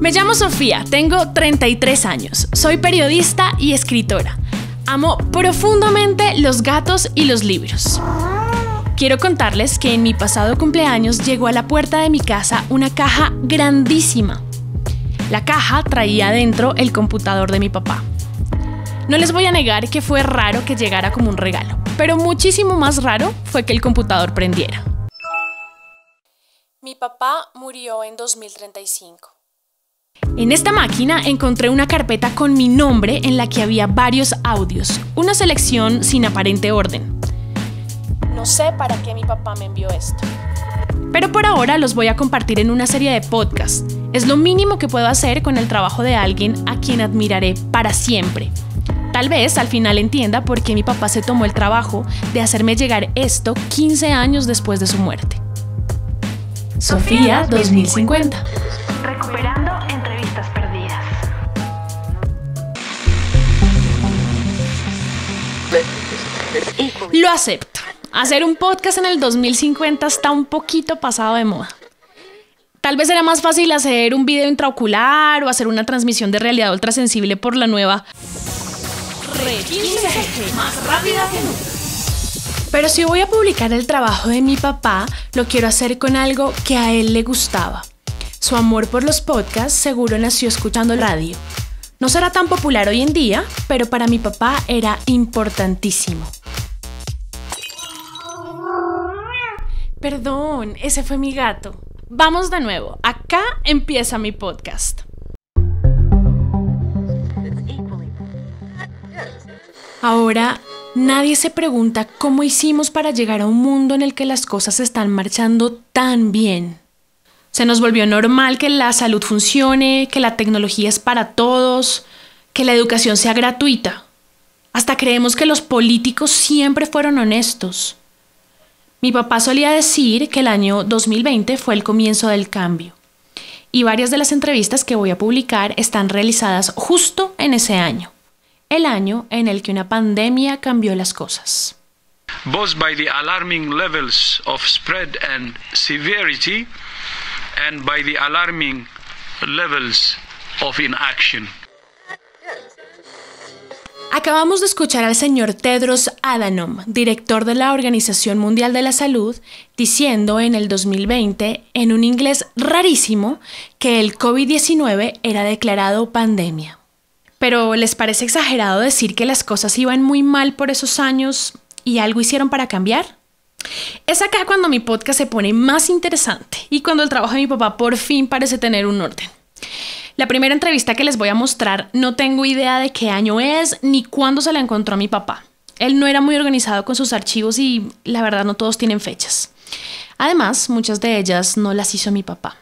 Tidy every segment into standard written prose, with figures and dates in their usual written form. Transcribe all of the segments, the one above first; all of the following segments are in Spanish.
Me llamo Sofía, tengo 33 años, soy periodista y escritora. Amo profundamente los gatos y los libros. Quiero contarles que en mi pasado cumpleaños llegó a la puerta de mi casa una caja grandísima. La caja traía adentro el computador de mi papá. No les voy a negar que fue raro que llegara como un regalo, pero muchísimo más raro fue que el computador prendiera. Mi papá murió en 2035. En esta máquina encontré una carpeta con mi nombre en la que había varios audios, una selección sin aparente orden. No sé para qué mi papá me envió esto, pero por ahora los voy a compartir en una serie de podcasts. Es lo mínimo que puedo hacer con el trabajo de alguien a quien admiraré para siempre. Tal vez al final entienda por qué mi papá se tomó el trabajo de hacerme llegar esto 15 años después de su muerte. Sofía 2050. Recuperando entrevistas perdidas. Lo acepto. Hacer un podcast en el 2050 está un poquito pasado de moda. Tal vez era más fácil hacer un video intraocular o hacer una transmisión de realidad ultrasensible por la nueva Red 15G, más rápida que nunca. Pero si voy a publicar el trabajo de mi papá, lo quiero hacer con algo que a él le gustaba. Su amor por los podcasts seguro nació escuchando radio. No será tan popular hoy en día, pero para mi papá era importantísimo. Perdón, ese fue mi gato. Vamos de nuevo, acá empieza mi podcast. Ahora, nadie se pregunta cómo hicimos para llegar a un mundo en el que las cosas están marchando tan bien. Se nos volvió normal que la salud funcione, que la tecnología es para todos, que la educación sea gratuita. Hasta creemos que los políticos siempre fueron honestos. Mi papá solía decir que el año 2020 fue el comienzo del cambio. Y varias de las entrevistas que voy a publicar están realizadas justo en ese año. El año en el que una pandemia cambió las cosas. Both by the alarming levels of spread and severity and by the alarming levels of inaction. Acabamos de escuchar al señor Tedros Adhanom, director de la Organización Mundial de la Salud, diciendo en el 2020, en un inglés rarísimo, que el COVID-19 era declarado pandemia. Pero ¿les parece exagerado decir que las cosas iban muy mal por esos años y algo hicieron para cambiar? Es acá cuando mi podcast se pone más interesante y cuando el trabajo de mi papá por fin parece tener un orden. La primera entrevista que les voy a mostrar no tengo idea de qué año es ni cuándo se la encontró a mi papá. Él no era muy organizado con sus archivos y la verdad no todos tienen fechas. Además, muchas de ellas no las hizo mi papá.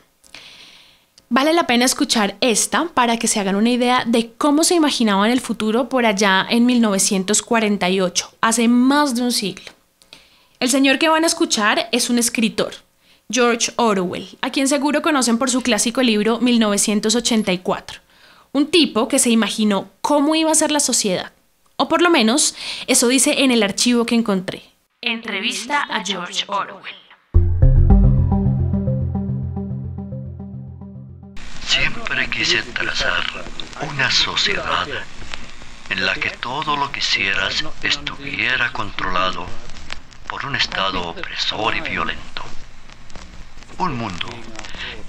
Vale la pena escuchar esta para que se hagan una idea de cómo se imaginaban el futuro por allá en 1948, hace más de un siglo. El señor que van a escuchar es un escritor, George Orwell, a quien seguro conocen por su clásico libro 1984. Un tipo que se imaginó cómo iba a ser la sociedad. O por lo menos, eso dice en el archivo que encontré. Entrevista a George Orwell. Siempre quise trazar una sociedad en la que todo lo que hicieras estuviera controlado por un Estado opresor y violento. Un mundo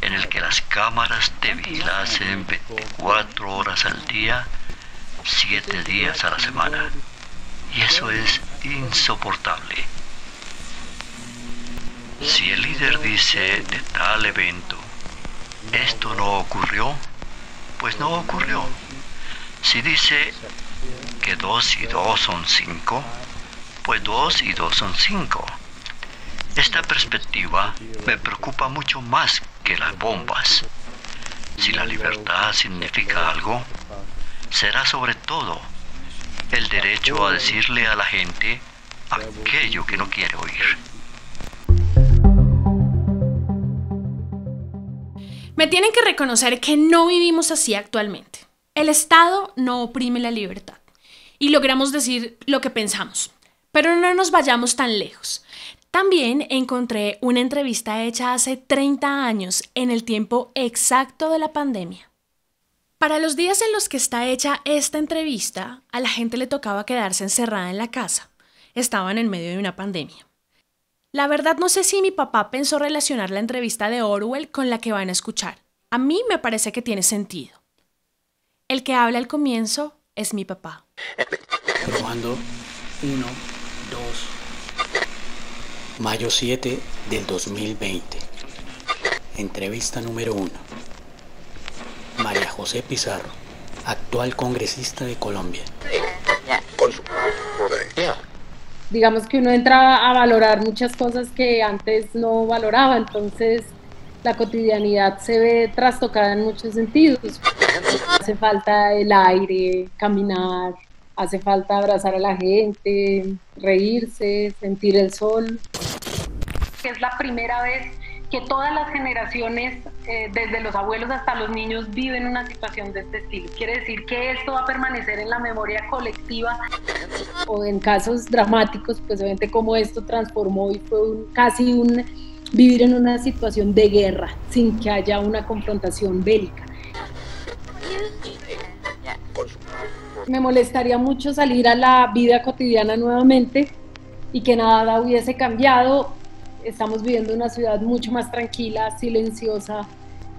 en el que las cámaras te vigilasen 24 horas al día, 7 días a la semana. Y eso es insoportable. Si el líder dice de tal evento, esto no ocurrió, pues no ocurrió. Si dice que 2 y 2 son 5, pues 2 y 2 son 5. Esta perspectiva me preocupa mucho más que las bombas. Si la libertad significa algo, será sobre todo el derecho a decirle a la gente aquello que no quiere oír. Me tienen que reconocer que no vivimos así actualmente. El Estado no oprime la libertad y logramos decir lo que pensamos. Pero no nos vayamos tan lejos. También encontré una entrevista hecha hace 30 años, en el tiempo exacto de la pandemia. Para los días en los que está hecha esta entrevista, a la gente le tocaba quedarse encerrada en la casa. Estaban en medio de una pandemia. La verdad no sé si mi papá pensó relacionar la entrevista de Orwell con la que van a escuchar. A mí me parece que tiene sentido. El que habla al comienzo es mi papá. Probando 1, 2. Mayo 7 del 2020. Entrevista número 1. María José Pizarro, actual congresista de Colombia. Digamos que uno entra a valorar muchas cosas que antes no valoraba, entonces la cotidianidad se ve trastocada en muchos sentidos. Hace falta el aire, caminar, hace falta abrazar a la gente, reírse, sentir el sol. Es la primera vez que todas las generaciones, desde los abuelos hasta los niños, viven una situación de este estilo. Quiere decir que esto va a permanecer en la memoria colectiva. O en casos dramáticos, pues obviamente como esto transformó y fue casi un vivir en una situación de guerra, sin que haya una confrontación bélica. Me molestaría mucho salir a la vida cotidiana nuevamente y que nada hubiese cambiado. Estamos viviendo una ciudad mucho más tranquila, silenciosa,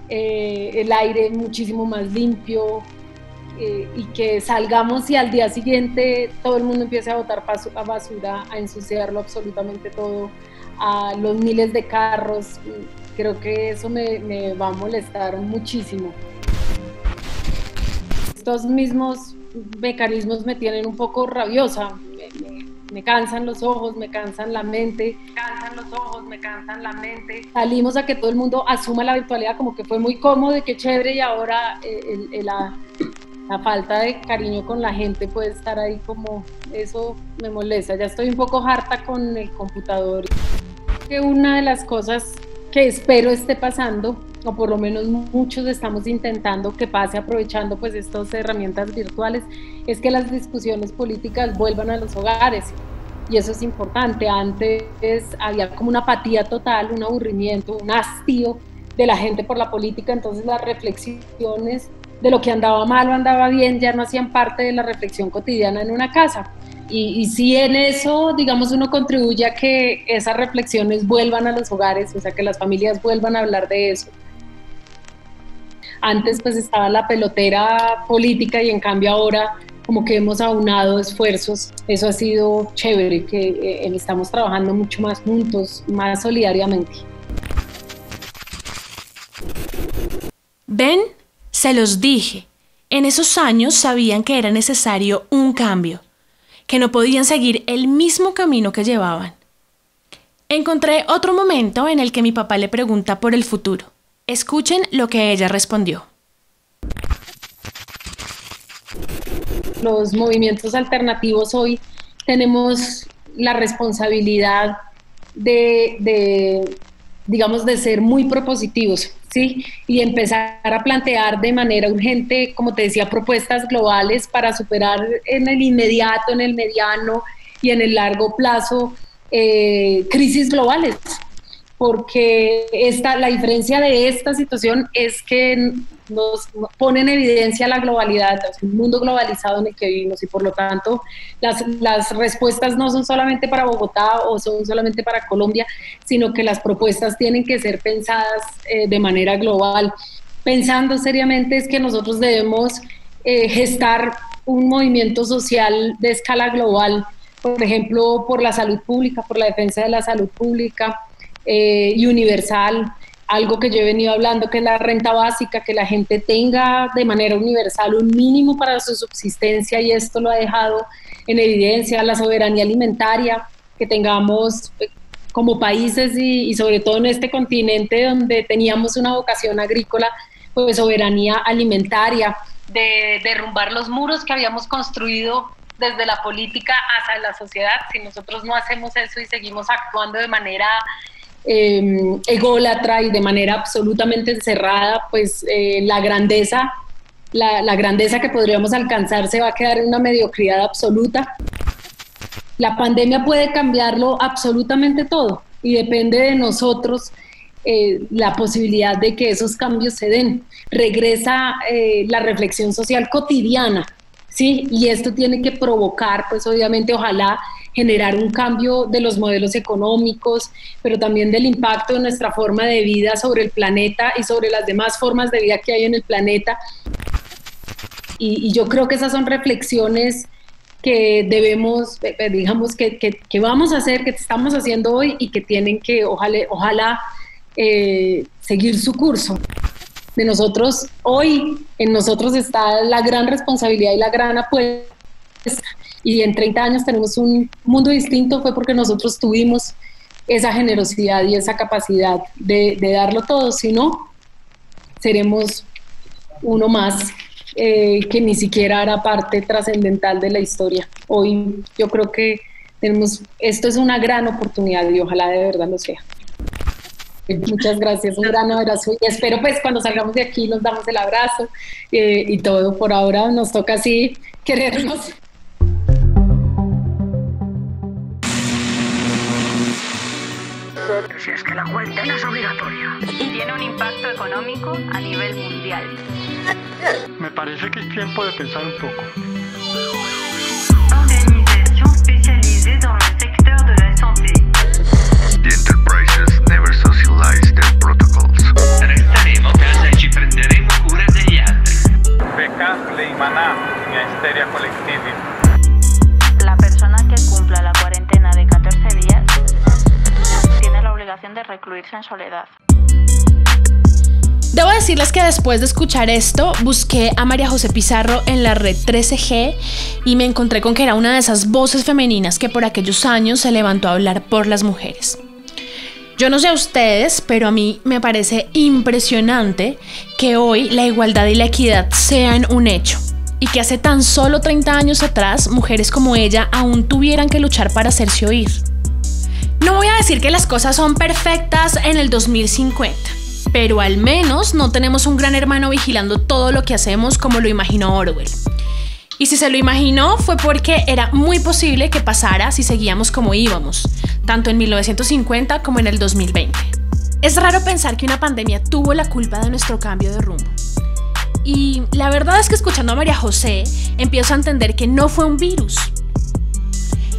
el aire muchísimo más limpio, y que salgamos y al día siguiente todo el mundo empiece a botar a basura, a ensuciarlo absolutamente todo, a los miles de carros. Creo que eso me va a molestar muchísimo. Estos mismos mecanismos me tienen un poco rabiosa. Me cansan los ojos, me cansan la mente. Salimos a que todo el mundo asuma la virtualidad como que fue muy cómodo y qué chévere, y ahora la falta de cariño con la gente puede estar ahí, como eso me molesta. Ya estoy un poco harta con el computador. Que una de las cosas que espero esté pasando, o por lo menos muchos estamos intentando que pase aprovechando pues estas herramientas virtuales, es que las discusiones políticas vuelvan a los hogares. Y eso es importante. Antes había como una apatía total, un aburrimiento, un hastío de la gente por la política, entonces las reflexiones de lo que andaba mal o andaba bien ya no hacían parte de la reflexión cotidiana en una casa. Y si en eso, digamos, uno contribuye a que esas reflexiones vuelvan a los hogares, o sea, que las familias vuelvan a hablar de eso. Antes pues estaba la pelotera política y en cambio ahora como que hemos aunado esfuerzos. Eso ha sido chévere, que estamos trabajando mucho más juntos, más solidariamente. ¿Ven? Se los dije. En esos años sabían que era necesario un cambio, que no podían seguir el mismo camino que llevaban. Encontré otro momento en el que mi papá le pregunta por el futuro. Escuchen lo que ella respondió. Los movimientos alternativos hoy tenemos la responsabilidad digamos, de ser muy propositivos, ¿sí? Y empezar a plantear de manera urgente, como te decía, propuestas globales para superar en el inmediato, en el mediano y en el largo plazo crisis globales. Porque la diferencia de esta situación es que nos pone en evidencia la globalidad, el mundo globalizado en el que vivimos, y por lo tanto las respuestas no son solamente para Bogotá o son solamente para Colombia, sino que las propuestas tienen que ser pensadas de manera global. Pensando seriamente es que nosotros debemos gestar un movimiento social de escala global, por ejemplo, por la salud pública, por la defensa de la salud pública, y universal, algo que yo he venido hablando, que es la renta básica, que la gente tenga de manera universal un mínimo para su subsistencia, y esto lo ha dejado en evidencia. La soberanía alimentaria, que tengamos como países y sobre todo en este continente donde teníamos una vocación agrícola, pues soberanía alimentaria, de derrumbar los muros que habíamos construido desde la política hacia la sociedad. Si nosotros no hacemos eso y seguimos actuando de manera ególatra y de manera absolutamente encerrada, pues la grandeza que podríamos alcanzar se va a quedar en una mediocridad absoluta. La pandemia puede cambiarlo absolutamente todo y depende de nosotros la posibilidad de que esos cambios se den. Regresa la reflexión social cotidiana, ¿sí? Y esto tiene que provocar, pues obviamente, ojalá generar un cambio de los modelos económicos, pero también del impacto de nuestra forma de vida sobre el planeta y sobre las demás formas de vida que hay en el planeta. Y yo creo que esas son reflexiones que debemos, digamos, que vamos a hacer, que estamos haciendo hoy y que tienen que, ojalá seguir su curso. De nosotros, hoy en nosotros está la gran responsabilidad y la gran apuesta, y en 30 años tenemos un mundo distinto, fue porque nosotros tuvimos esa generosidad y esa capacidad de darlo todo. Si no, seremos uno más que ni siquiera hará parte trascendental de la historia. Hoy yo creo que esto es una gran oportunidad y ojalá de verdad lo sea. Muchas gracias, un gran abrazo y espero pues cuando salgamos de aquí nos damos el abrazo y todo. Por ahora nos toca así querernos. Si es que la cuarentena es obligatoria y tiene un impacto económico a nivel mundial. Me parece que es tiempo de pensar un poco. Organisation spécialisée dans le secteur de la santé. The enterprises never socialize their protocols. Resteremo casa e ci prenderemo cura degli altri. Becas Leimaná, minha histeria colectiva. La persona que cumpla la cuarentena de 14 días tiene la obligación de recluirse en soledad. Debo decirles que después de escuchar esto, busqué a María José Pizarro en la red 13G y me encontré con que era una de esas voces femeninas que por aquellos años se levantó a hablar por las mujeres. Yo no sé a ustedes, pero a mí me parece impresionante que hoy la igualdad y la equidad sean un hecho y que hace tan solo 30 años atrás mujeres como ella aún tuvieran que luchar para hacerse oír. No voy a decir que las cosas son perfectas en el 2050, pero al menos no tenemos un gran hermano vigilando todo lo que hacemos como lo imaginó Orwell. Y si se lo imaginó fue porque era muy posible que pasara si seguíamos como íbamos, tanto en 1950 como en el 2020. Es raro pensar que una pandemia tuvo la culpa de nuestro cambio de rumbo. Y la verdad es que escuchando a María José empiezo a entender que no fue un virus.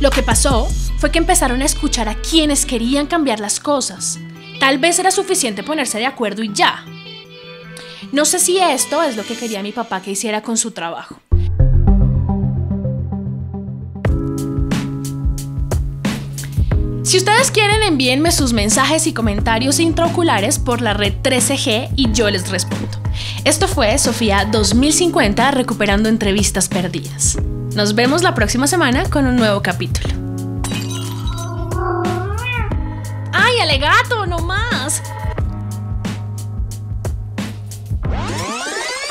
Lo que pasó fue que empezaron a escuchar a quienes querían cambiar las cosas. Tal vez era suficiente ponerse de acuerdo y ya. No sé si esto es lo que quería mi papá que hiciera con su trabajo. Si ustedes quieren, envíenme sus mensajes y comentarios intraoculares por la red 13G y yo les respondo. Esto fue Sofía 2050 recuperando entrevistas perdidas. Nos vemos la próxima semana con un nuevo capítulo. ¡Ay, alegato, no más!